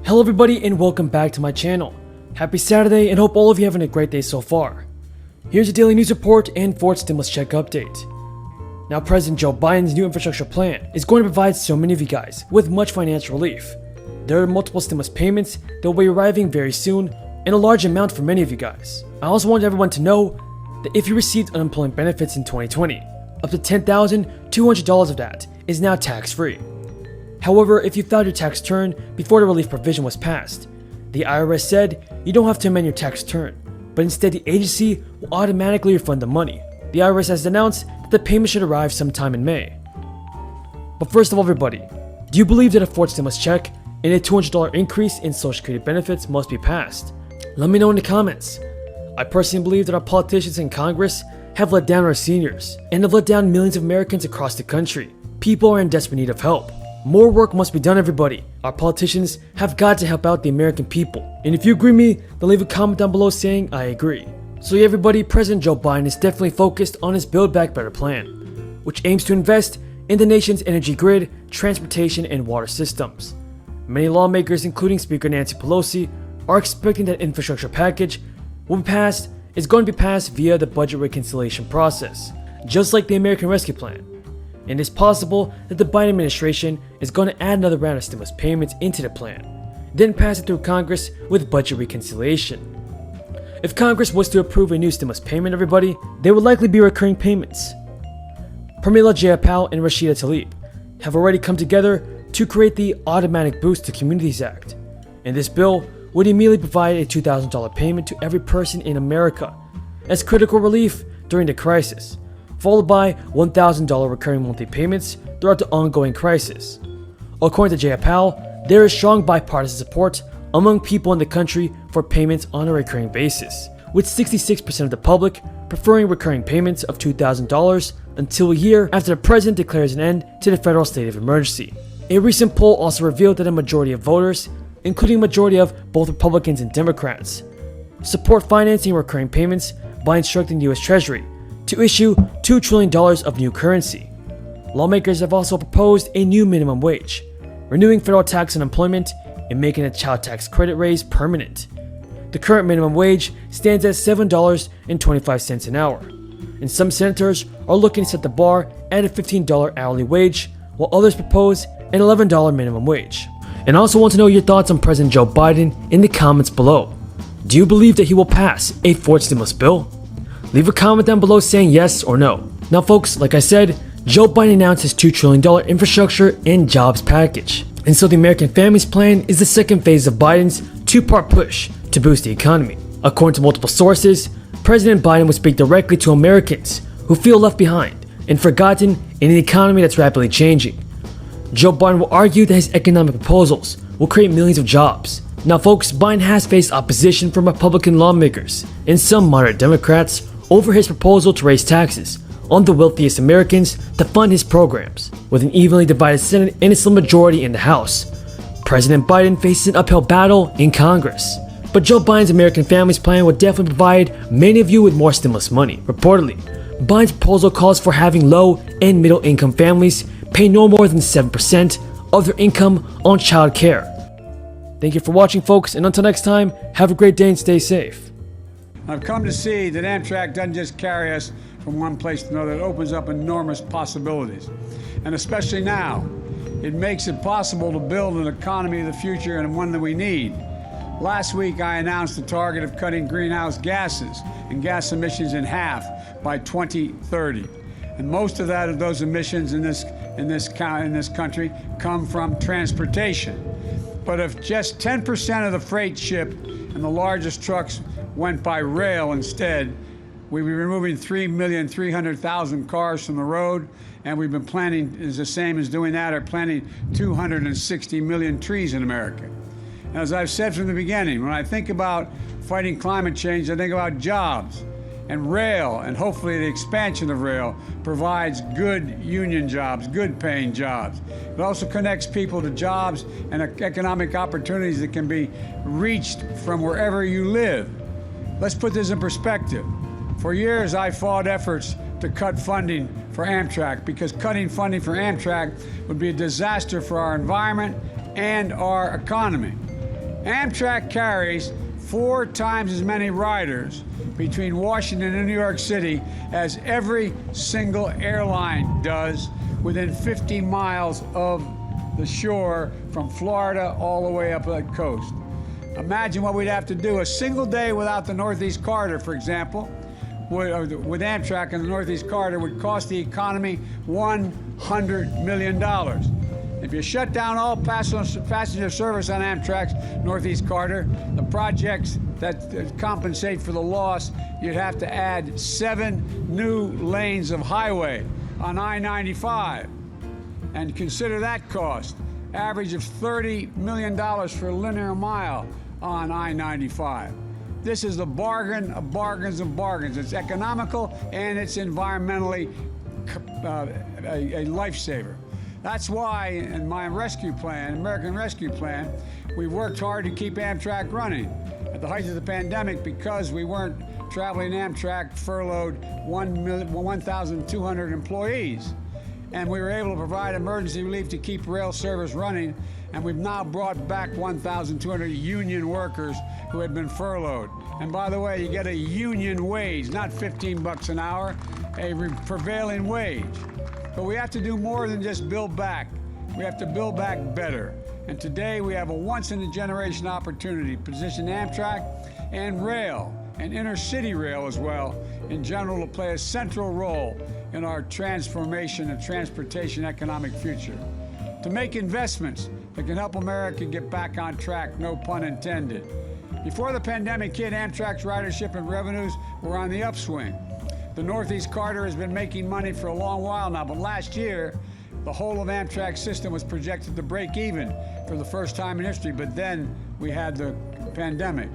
Hello everybody and welcome back to my channel. Happy Saturday and hope all of you are having a great day so far. Here's your daily news report and fourth stimulus check update. Now President Joe Biden's new infrastructure plan is going to provide so many of you guys with much financial relief. There are multiple stimulus payments that will be arriving very soon and a large amount for many of you guys. I also want everyone to know that if you received unemployment benefits in 2020, up to $10,200 of that is now tax-free. However, if you filed your tax return before the relief provision was passed, the IRS said you don't have to amend your tax return, but instead the agency will automatically refund the money. The IRS has announced that the payment should arrive sometime in May. But first of all everybody, do you believe that a fourth stimulus check and a $200 increase in Social Security benefits must be passed? Let me know in the comments. I personally believe that our politicians in Congress have let down our seniors and have let down millions of Americans across the country. People are in desperate need of help. More work must be done, everybody. Our politicians have got to help out the American people. And if you agree with me, then leave a comment down below saying I agree. So yeah, everybody, President Joe Biden is definitely focused on his Build Back Better plan, which aims to invest in the nation's energy grid, transportation, and water systems. Many lawmakers, including Speaker Nancy Pelosi, are expecting that infrastructure package is going to be passed via the budget reconciliation process, just like the American Rescue Plan. And it's possible that the Biden administration is going to add another round of stimulus payments into the plan, then pass it through Congress with budget reconciliation. If Congress was to approve a new stimulus payment, everybody, they would likely be recurring payments. Pramila Jayapal and Rashida Tlaib have already come together to create the Automatic Boost to Communities Act, and this bill would immediately provide a $2,000 payment to every person in America as critical relief during the crisis, followed by $1,000 recurring monthly payments throughout the ongoing crisis. According to Jayapal, there is strong bipartisan support among people in the country for payments on a recurring basis, with 66% of the public preferring recurring payments of $2,000 until a year after the president declares an end to the federal state of emergency. A recent poll also revealed that a majority of voters, including a majority of both Republicans and Democrats, support financing recurring payments by instructing the U.S. Treasury to issue $2 trillion of new currency. Lawmakers have also proposed a new minimum wage, renewing federal tax on employment and making a child tax credit raise permanent. The current minimum wage stands at $7.25 an hour, and some senators are looking to set the bar at a $15 hourly wage, while others propose an $11 minimum wage. And I also want to know your thoughts on President Joe Biden in the comments below. Do you believe that he will pass a fourth stimulus bill? Leave a comment down below saying yes or no. Now folks, like I said, Joe Biden announced his $2 trillion infrastructure and jobs package. And so the American Families Plan is the second phase of Biden's two-part push to boost the economy. According to multiple sources, President Biden will speak directly to Americans who feel left behind and forgotten in an economy that's rapidly changing. Joe Biden will argue that his economic proposals will create millions of jobs. Now folks, Biden has faced opposition from Republican lawmakers and some moderate Democrats over his proposal to raise taxes on the wealthiest Americans to fund his programs. With an evenly divided Senate and a slim majority in the House, President Biden faces an uphill battle in Congress. But Joe Biden's American Families Plan would definitely provide many of you with more stimulus money. Reportedly, Biden's proposal calls for having low and middle income families pay no more than 7% of their income on child care. Thank you for watching folks, and until next time, have a great day and stay safe. I've come to see that Amtrak doesn't just carry us from one place to another. It opens up enormous possibilities. And especially now, it makes it possible to build an economy of the future and one that we need. Last week, I announced the target of cutting greenhouse gases and gas emissions in half by 2030. And most of those emissions in this country come from transportation. But if just 10% of the freight ship and the largest trucks went by rail instead, we'd be removing 3,300,000 cars from the road, and we've been planting, is the same as doing that, or planting 260 million trees in America. As I've said from the beginning, when I think about fighting climate change, I think about jobs. And rail, and hopefully the expansion of rail, provides good union jobs, good paying jobs. It also connects people to jobs and economic opportunities that can be reached from wherever you live. Let's put this in perspective. For years, I fought efforts to cut funding for Amtrak because cutting funding for Amtrak would be a disaster for our environment and our economy. Amtrak carries 4 times as many riders between Washington and New York City as every single airline does within 50 miles of the shore from Florida all the way up the coast. Imagine what we'd have to do. A single day without the Northeast Corridor, for example, with Amtrak and the Northeast Corridor would cost the economy $100 million. If you shut down all passenger service on Amtrak's Northeast Corridor, the projects that compensate for the loss, you'd have to add 7 new lanes of highway on I-95. And consider that cost, average of $30 million for a linear mile on I-95. This is the bargain of bargains of bargains. It's economical and it's environmentally a lifesaver. That's why in my rescue plan, American Rescue Plan, we worked hard to keep Amtrak running. At the height of the pandemic, because we weren't traveling Amtrak, furloughed 1,200 employees. And we were able to provide emergency relief to keep rail service running, and we've now brought back 1,200 union workers who had been furloughed. And by the way, you get a union wage, not 15 bucks an hour, a prevailing wage. But we have to do more than just build back. We have to build back better. And today we have a once-in-a-generation opportunity to position Amtrak and rail, and intercity rail as well, in general, to play a central role in our transformation and transportation economic future. To make investments that can help America get back on track, no pun intended. Before the pandemic hit, Amtrak's ridership and revenues were on the upswing. The Northeast Corridor has been making money for a long while now, but last year, the whole of Amtrak's system was projected to break even for the first time in history, but then we had the pandemic.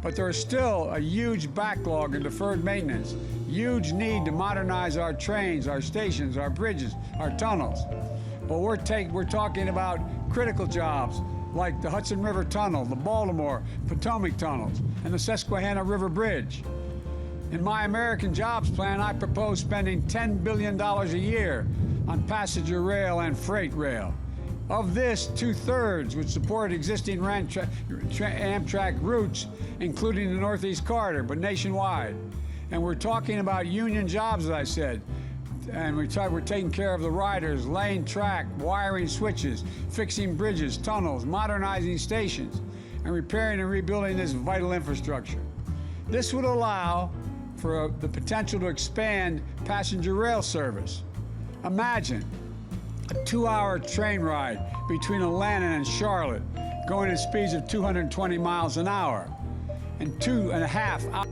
But there is still a huge backlog in deferred maintenance, huge need to modernize our trains, our stations, our bridges, our tunnels. But we're talking about critical jobs like the Hudson River Tunnel, the Baltimore Potomac tunnels, and the Susquehanna River Bridge. In my American Jobs Plan, I propose spending $10 billion a year on passenger rail and freight rail. Of this, 2/3 would support existing Amtrak routes, including the Northeast Corridor, but nationwide. And we're talking about union jobs, as I said. And we're taking care of the riders, laying track, wiring switches, fixing bridges, tunnels, modernizing stations, and repairing and rebuilding this vital infrastructure. This would allow for the potential to expand passenger rail service. Imagine a 2-hour train ride between Atlanta and Charlotte, going at speeds of 220 miles an hour, and 2.5 hours